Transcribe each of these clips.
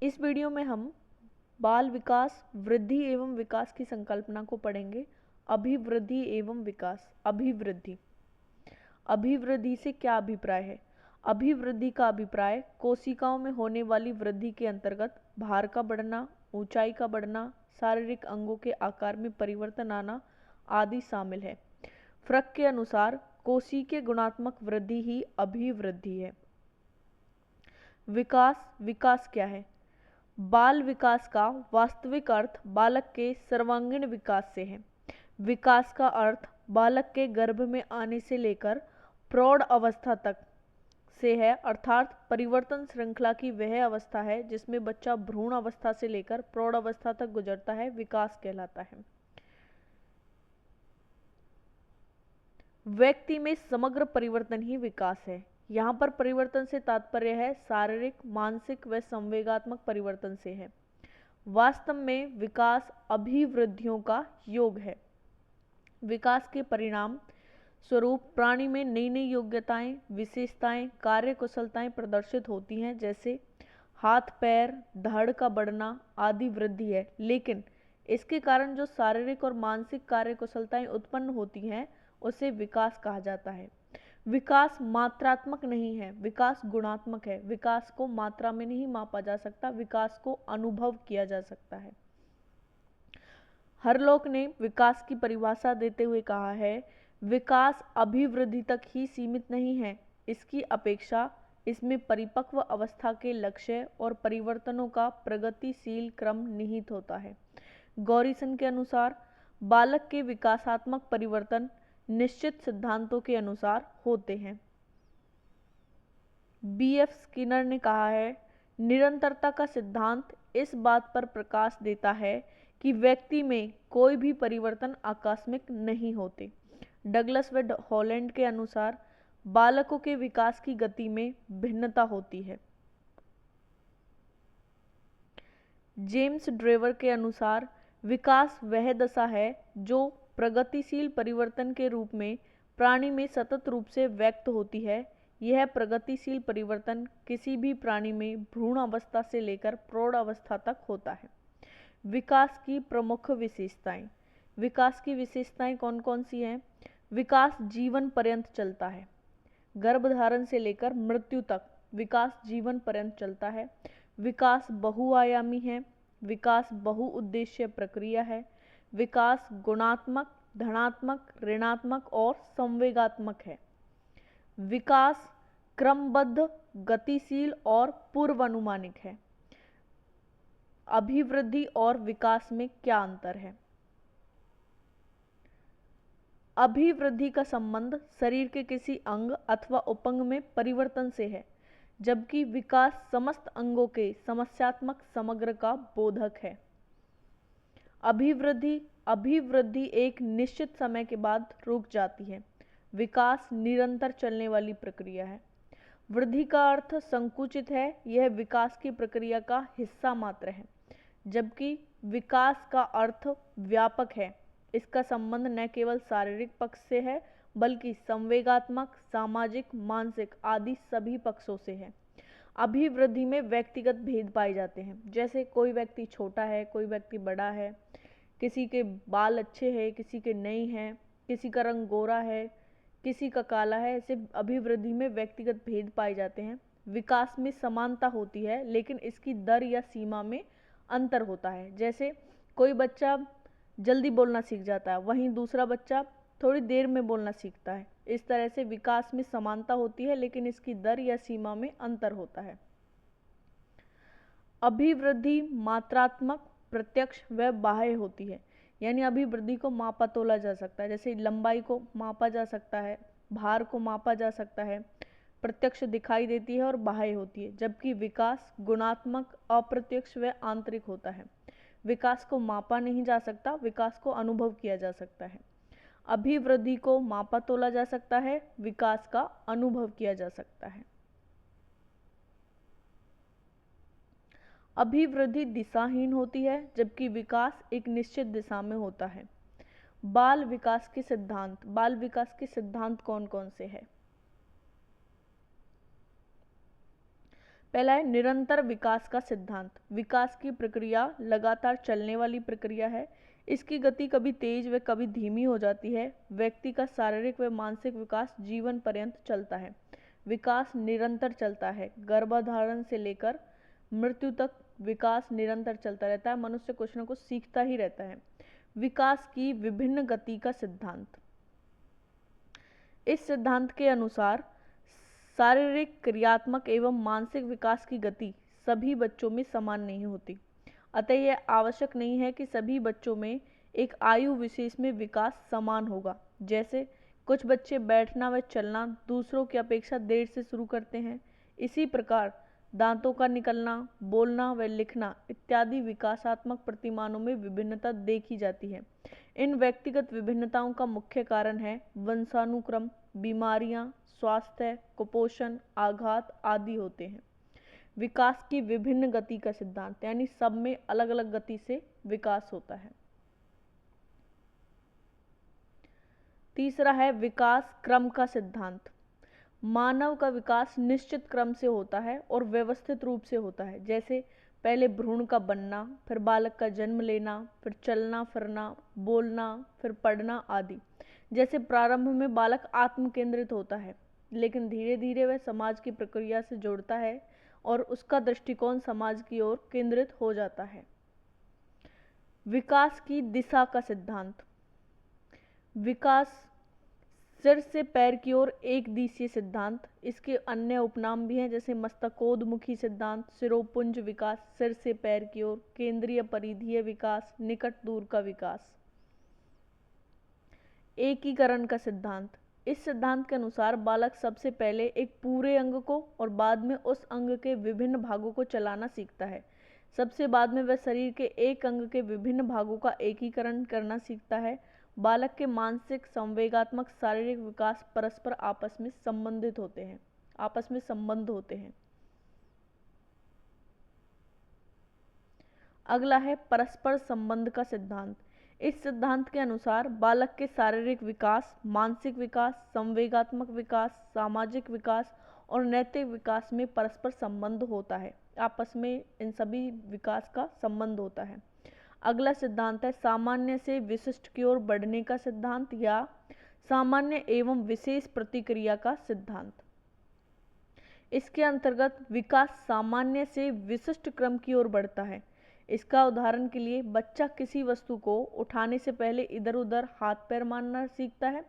इस वीडियो में हम बाल विकास, वृद्धि एवं विकास की संकल्पना को पढ़ेंगे। अभिवृद्धि एवं विकास। अभिवृद्धि। अभिवृद्धि से क्या अभिप्राय है? अभिवृद्धि का अभिप्राय कोशिकाओं में होने वाली वृद्धि के अंतर्गत भार का बढ़ना, ऊंचाई का बढ़ना, शारीरिक अंगों के आकार में परिवर्तन आना आदि शामिल है। फ्रक के अनुसार कोशिकीय गुणात्मक वृद्धि ही अभिवृद्धि है। विकास क्या है? बाल विकास का वास्तविक अर्थ बालक के सर्वांगीण विकास से है। विकास का अर्थ बालक के गर्भ में आने से लेकर प्रौढ़ अवस्था तक से है, अर्थात परिवर्तन श्रृंखला की वह अवस्था है जिसमें बच्चा भ्रूण अवस्था से लेकर प्रौढ़ अवस्था तक गुजरता है, विकास कहलाता है। व्यक्ति में समग्र परिवर्तन ही विकास है। यहाँ पर परिवर्तन से तात्पर्य है शारीरिक, मानसिक व संवेगात्मक परिवर्तन से है। वास्तव में विकास अभिवृद्धियों का योग है। विकास के परिणाम स्वरूप प्राणी में नई नई योग्यताएं, विशेषताएं, कार्य कुशलताएं प्रदर्शित होती हैं, जैसे हाथ पैर, धड़ का बढ़ना आदि वृद्धि है। लेकिन इसके कारण जो शारीरिक और मानसिक कार्य कुशलताएं उत्पन्न होती हैं उसे विकास कहा जाता है। विकास मात्रात्मक नहीं है, विकास गुणात्मक है। विकास को मात्रा में नहीं मापा जा सकता, विकास को अनुभव किया जा सकता है। हरलोक ने विकास की परिभाषा देते हुए कहा है, विकास अभिवृद्धि तक ही सीमित नहीं है, इसकी अपेक्षा इसमें परिपक्व अवस्था के लक्ष्य और परिवर्तनों का प्रगतिशील क्रम निहित होता है। गॉरिसन के अनुसार बालक के विकासात्मक परिवर्तन निश्चित सिद्धांतों के अनुसार होते हैं। B.F. स्किनर ने कहा है, निरंतरता का सिद्धांत इस बात पर प्रकाश देता है कि व्यक्ति में कोई भी परिवर्तन आकस्मिक नहीं होते। डगलस व हॉलैंड के अनुसार बालकों के विकास की गति में भिन्नता होती है। जेम्स ड्रेवर के अनुसार विकास वह दशा है जो प्रगतिशील परिवर्तन के रूप में प्राणी में सतत रूप से व्यक्त होती है। यह प्रगतिशील परिवर्तन किसी भी प्राणी में भ्रूण अवस्था से लेकर प्रौढ़ अवस्था तक होता है। विकास की प्रमुख विशेषताएं। विकास की विशेषताएं कौन कौन सी हैं? विकास जीवन पर्यंत चलता है। गर्भधारण से लेकर मृत्यु तक विकास जीवन पर्यंत चलता है। विकास बहुआयामी है। विकास बहुउद्देश्य प्रक्रिया है। विकास गुणात्मक, धनात्मक, ऋणात्मक और संवेगात्मक है। विकास क्रमबद्ध, गतिशील और पूर्वानुमानिक है। अभिवृद्धि और विकास में क्या अंतर है? अभिवृद्धि का संबंध शरीर के किसी अंग अथवा उपअंग में परिवर्तन से है, जबकि विकास समस्त अंगों के समस्यात्मक समग्र का बोधक है। अभिवृद्धि एक निश्चित समय के बाद रुक जाती है। विकास निरंतर चलने वाली प्रक्रिया है। वृद्धि का अर्थ संकुचित है, यह विकास की प्रक्रिया का हिस्सा मात्र है, जबकि विकास का अर्थ व्यापक है। इसका संबंध न केवल शारीरिक पक्ष से है बल्कि संवेगात्मक, सामाजिक, मानसिक आदि सभी पक्षों से है। अभिवृद्धि में व्यक्तिगत भेद पाए जाते हैं, जैसे कोई व्यक्ति छोटा है, कोई व्यक्ति बड़ा है, किसी के बाल अच्छे हैं, किसी के नहीं हैं, किसी का रंग गोरा है, किसी का काला है। ऐसे अभिवृद्धि में व्यक्तिगत भेद पाए जाते हैं। विकास में समानता होती है, लेकिन इसकी दर या सीमा में अंतर होता है। जैसे कोई बच्चा जल्दी बोलना सीख जाता है, वहीं दूसरा बच्चा थोड़ी देर में बोलना सीखता है। इस तरह से विकास में समानता होती है, लेकिन इसकी दर या सीमा में अंतर होता है। अभिवृद्धि मात्रात्मक, प्रत्यक्ष व बाह्य होती है, यानी अभिवृद्धि को मापा तोला जा सकता है। जैसे लंबाई को मापा जा सकता है, भार को मापा जा सकता है, प्रत्यक्ष दिखाई देती है और बाह्य होती है। जबकि विकास गुणात्मक, अप्रत्यक्ष व आंतरिक होता है। विकास को मापा नहीं जा सकता, विकास को अनुभव किया जा सकता है। अभिवृद्धि को मापा तोला जा सकता है, विकास का अनुभव किया जा सकता है। अभिवृद्धि दिशाहीन होती है, जबकि विकास एक निश्चित दिशा में होता है। बाल विकास के सिद्धांत कौन कौन से हैं? पहला है निरंतर विकास का सिद्धांत। विकास की प्रक्रिया लगातार चलने वाली प्रक्रिया है। इसकी गति कभी तेज व कभी धीमी हो जाती है। व्यक्ति का शारीरिक व मानसिक विकास जीवन पर्यंत चलता है। विकास निरंतर चलता है। गर्भाधारण से लेकर मृत्यु तक विकास निरंतर चलता रहता है। मनुष्य कुछ न कुछ सीखता ही रहता है। विकास की विभिन्न गति का सिद्धांत। इस सिद्धांत के अनुसार शारीरिक, क्रियात्मक एवं मानसिक विकास की गति सभी बच्चों में समान नहीं होती। अतः यह आवश्यक नहीं है कि सभी बच्चों में एक आयु विशेष में विकास समान होगा। जैसे कुछ बच्चे बैठना व चलना दूसरों की अपेक्षा देर से शुरू करते हैं, इसी प्रकार दांतों का निकलना, बोलना व लिखना इत्यादि विकासात्मक प्रतिमानों में विभिन्नता देखी जाती है। इन व्यक्तिगत विभिन्नताओं का मुख्य कारण है वंशानुक्रम, बीमारियां, स्वास्थ्य, कुपोषण, आघात आदि होते हैं। विकास की विभिन्न गति का सिद्धांत, यानी सब में अलग अलग गति से विकास होता है। तीसरा है विकास क्रम का सिद्धांत। मानव का विकास निश्चित क्रम से होता है और व्यवस्थित रूप से होता है। जैसे पहले भ्रूण का बनना, फिर बालक का जन्म लेना, फिर चलना फिरना, बोलना, फिर पढ़ना आदि। जैसे प्रारंभ में बालक आत्म केंद्रित होता है, लेकिन धीरे धीरे वह समाज की प्रक्रिया से जुड़ता है और उसका दृष्टिकोण समाज की ओर केंद्रित हो जाता है। विकास की दिशा का सिद्धांत। विकास सिर से पैर की ओर एक दिशीय सिद्धांत। इसके अन्य उपनाम भी हैं, जैसे मस्तकोद्मुखी सिद्धांत, सिरोपुंज विकास, सिर से पैर की ओर, केंद्रीय परिधीय विकास, निकट दूर का विकास। एकीकरण का सिद्धांत। इस सिद्धांत के अनुसार बालक सबसे पहले एक पूरे अंग को और बाद में उस अंग के विभिन्न भागों को चलाना सीखता है। सबसे बाद में वह शरीर के एक अंग के विभिन्न भागों का एकीकरण करना सीखता है। बालक के मानसिक, संवेगात्मक, शारीरिक विकास परस्पर आपस में संबंध होते हैं। अगला है परस्पर संबंध का सिद्धांत। इस सिद्धांत के अनुसार बालक के शारीरिक विकास, मानसिक विकास, संवेगात्मक विकास, सामाजिक विकास और नैतिक विकास में परस्पर संबंध होता है। आपस में इन सभी विकास का संबंध होता है। अगला सिद्धांत है सामान्य से विशिष्ट की ओर बढ़ने का सिद्धांत या सामान्य एवं विशेष प्रतिक्रिया का सिद्धांत। इसके अंतर्गत विकास सामान्य से विशिष्ट क्रम की ओर बढ़ता है। इसका उदाहरण के लिए बच्चा किसी वस्तु को उठाने से पहले इधर उधर हाथ पैर मारना सीखता है,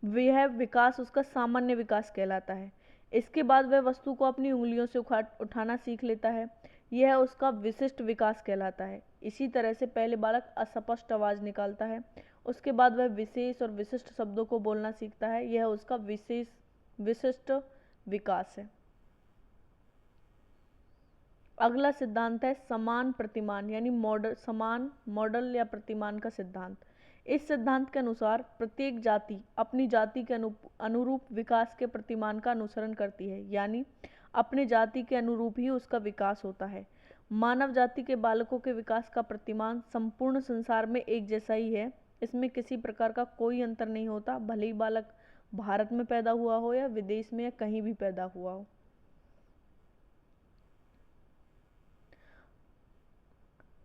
वह विकास उसका सामान्य विकास कहलाता है। इसके बाद वह वस्तु को अपनी उंगलियों से उठाना सीख लेता है, यह उसका विशिष्ट विकास कहलाता है। इसी तरह से पहले बालक अस्पष्ट आवाज निकालता है, उसके बाद वह विशेष और विशिष्ट शब्दों को बोलना सीखता है, यह उसका विशिष्ट विकास है। अगला सिद्धांत है समान प्रतिमान, यानी समान मॉडल या प्रतिमान का सिद्धांत। इस सिद्धांत के अनुसार प्रत्येक जाति अपनी जाति के अनुरूप विकास के प्रतिमान का अनुसरण करती है, यानी अपने जाति के अनुरूप ही उसका विकास होता है। मानव जाति के बालकों के विकास का प्रतिमान संपूर्ण संसार में एक जैसा ही है। इसमें किसी प्रकार का कोई अंतर नहीं होता, भले ही बालक भारत में पैदा हुआ हो या विदेश में या कहीं भी पैदा हुआ हो।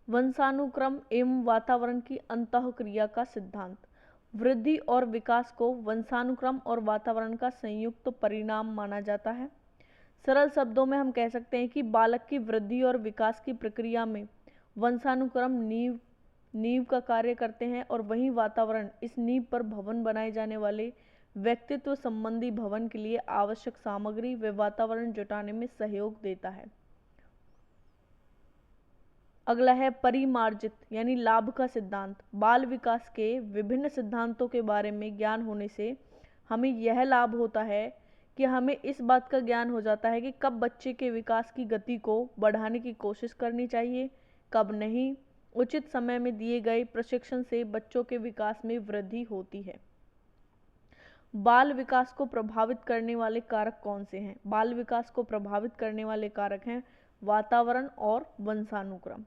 वंशानुक्रम एवं वातावरण की अंतःक्रिया का सिद्धांत। वृद्धि और विकास को वंशानुक्रम और वातावरण का संयुक्त परिणाम माना जाता है। सरल शब्दों में हम कह सकते हैं कि बालक की वृद्धि और विकास की प्रक्रिया में वंशानुक्रम नींव का कार्य करते हैं और वहीं वातावरण इस नींव पर भवन बनाए जाने वाले व्यक्तित्व संबंधी भवन के लिए आवश्यक सामग्री व वातावरण जुटाने में सहयोग देता है। अगला है परिमार्जित यानी लाभ का सिद्धांत। बाल विकास के विभिन्न सिद्धांतों के बारे में ज्ञान होने से हमें यह लाभ होता है कि हमें इस बात का ज्ञान हो जाता है कि कब बच्चे के विकास की गति को बढ़ाने की कोशिश करनी चाहिए, कब नहीं। उचित समय में दिए गए प्रशिक्षण से बच्चों के विकास में वृद्धि होती है। बाल विकास को प्रभावित करने वाले कारक कौन से हैं? बाल विकास को प्रभावित करने वाले कारक हैं वातावरण और वंशानुक्रम।